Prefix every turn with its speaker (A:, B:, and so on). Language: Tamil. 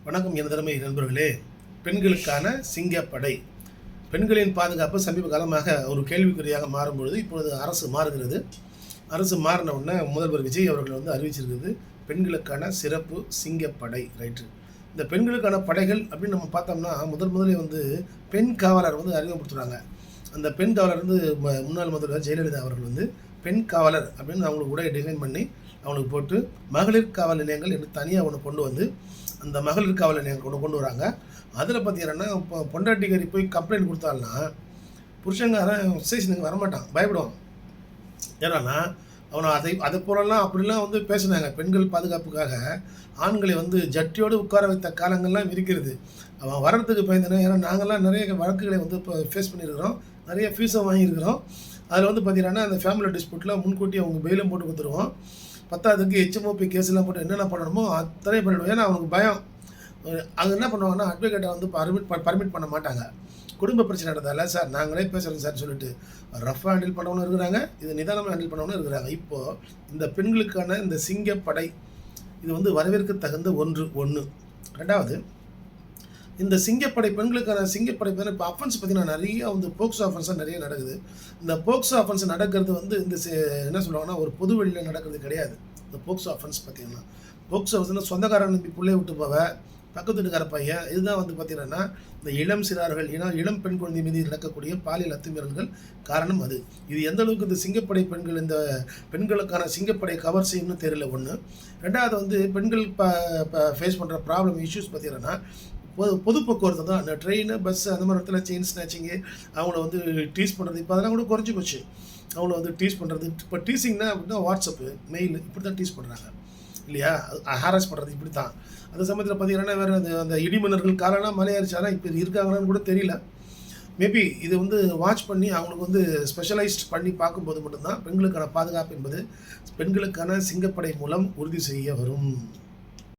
A: வணக்கம் எனதருமை நண்பர்களே. பெண்களுக்கான சிங்கப்படை, பெண்களின் பாதுகாப்பு சமீப காலமாக ஒரு கேள்விக்குறியாக மாறும்பொழுது இப்பொழுது அரசு மாறுகிறது. அரசு மாறின உடனே முதல்வர் விஜய் அவர்கள் அறிவிச்சிருக்கிறது பெண்களுக்கான சிறப்பு சிங்கப்படை. ரைட்டு, இந்த பெண்களுக்கான படைகள் அப்படின்னு நம்ம பார்த்தோம்னா முதலே பெண் காவலர் அறிமுகப்படுத்துகிறாங்க. அந்த பெண் காவலர் முன்னாள் முதல்வர் ஜெயலலிதா அவர்கள் பெண் காவலர் அப்படின்னு அவங்களுக்கு உடைய டிசைன் பண்ணி அவங்களுக்கு போட்டு மகளிர் காவல் நிலையங்கள் என்று தனியாக ஒன்று கொண்டு வந்து அந்த மகளிர் காவல் நிலையங்கள் கொண்டு வராங்க. அதில் பார்த்தீங்கன்னா இப்போ பொண்டாட்டிக்காரி போய் கம்ப்ளைண்ட் கொடுத்தாள்னா புருஷங்காரன் ஸ்டேஷனுக்கு வரமாட்டான், பயப்படுவான். ஏன்னா அவனை அதை போலலாம் அப்படிலாம் பேசினாங்க. பெண்கள் பாதுகாப்புக்காக ஆண்களை ஜட்டியோடு உட்கார வைத்த காலங்கள்லாம் இருக்கிறது. அவன் வர்றதுக்கு பயந்தன. ஏன்னா நாங்கள்லாம் நிறைய வழக்குகளை இப்போ ஃபேஸ் பண்ணியிருக்கிறோம், நிறைய ஃபீஸும் வாங்கியிருக்கிறோம். அதில் பார்த்தீங்கன்னா அந்த ஃபேமிலி டிஸ்பியூட்டில் முன்கூட்டி அவங்க பெயிலும் போட்டு கொடுத்துருவோம். பத்தாவதுக்கு HMOP கேஸ்லாம் போட்டு என்னென்ன பண்ணணுமோ அத்தனை பண்ணிடுவோம். ஏன்னா அவனுக்கு பயம். அது என்ன பண்ணுவாங்கன்னா அட்வொகேட்டை பர்மிட் பண்ண மாட்டாங்க. குடும்ப பிரச்சனை நடந்தால சார் நாங்களே பேசுகிறோம் சார் சொல்லிட்டு ரஃபாக ஹேண்டில் பண்ணவனும் இருக்கிறாங்க, இது நிதானமாக ஹேண்டில் பண்ணவனும் இருக்கிறாங்க. இப்போது இந்த பெண்களுக்கான இந்த சிங்கப்படை இது வரவேற்க தகுந்த ஒன்று. ரெண்டாவது, இந்த சிங்கப்படை பெண்களுக்கான சிங்கப்படை இப்போ அஃபென்ஸ் பார்த்தீங்கன்னா நிறைய போக்சோ அஃபென்ஸாக நிறைய நடக்குது. இந்த போக்சோ அஃபென்ஸ் நடக்கிறது இந்த என்ன சொல்லுவாங்கன்னா ஒரு பொது வெளியில் நடக்கிறது கிடையாது. இந்த போக்சோ அஃபென்ஸ் பார்த்தீங்கன்னா போக்சோ சொந்தக்காரன் நம்பி பிள்ளைய விட்டு போவ பக்கத்து வீட்டுக்கார பையன் இதுதான் பார்த்தீங்கன்னா இந்த இளம் சிறார்கள் இளம் பெண் குழந்தை மீது நடக்கக்கூடிய பாலியல் அத்துமீறல்கள் காரணம் அது. இது எந்த அளவுக்கு இந்த சிங்கப்படை பெண்கள் இந்த பெண்களுக்கான சிங்கப்படை கவர் செய்யணும்னு தெரியல. ஒன்று. ரெண்டாவது பெண்கள் ஃபேஸ் பண்ணுற ப்ராப்ளம் இஷ்யூஸ் பார்த்தீங்கன்னா பொது போக்குவரத்து தான். அந்த ட்ரெயின் பஸ் அந்த மாதிரி இடத்துல செயின் ஸ்நாச்சிங்கு அவங்கள டீஸ் பண்ணுறது இப்போ அதெல்லாம் கூட குறைஞ்சி போச்சு. அவங்கள டீஸ் பண்ணுறது இப்போ டீசிங்னா அப்படின்னா வாட்ஸ்அப்பு மெயில் இப்படி தான் டீஸ் பண்ணுறாங்க இல்லையா. ஹாரஸ் பண்ணுறது இப்படி தான். அந்த சமயத்தில் பார்த்தீங்கன்னா வேறு அந்த இடிமன்னர்கள் காலம்லாம் மலையாரிச்சானா இப்போ இருக்காங்களான்னு கூட தெரியல. மேபி இது வாட்ச் பண்ணி அவங்களுக்கு ஸ்பெஷலைஸ்ட் பண்ணி பார்க்கும்போது மட்டும்தான் பெண்களுக்கான பாதுகாப்பு என்பது பெண்களுக்கான சிங்கப்படை மூலம் உறுதி செய்ய வரும்.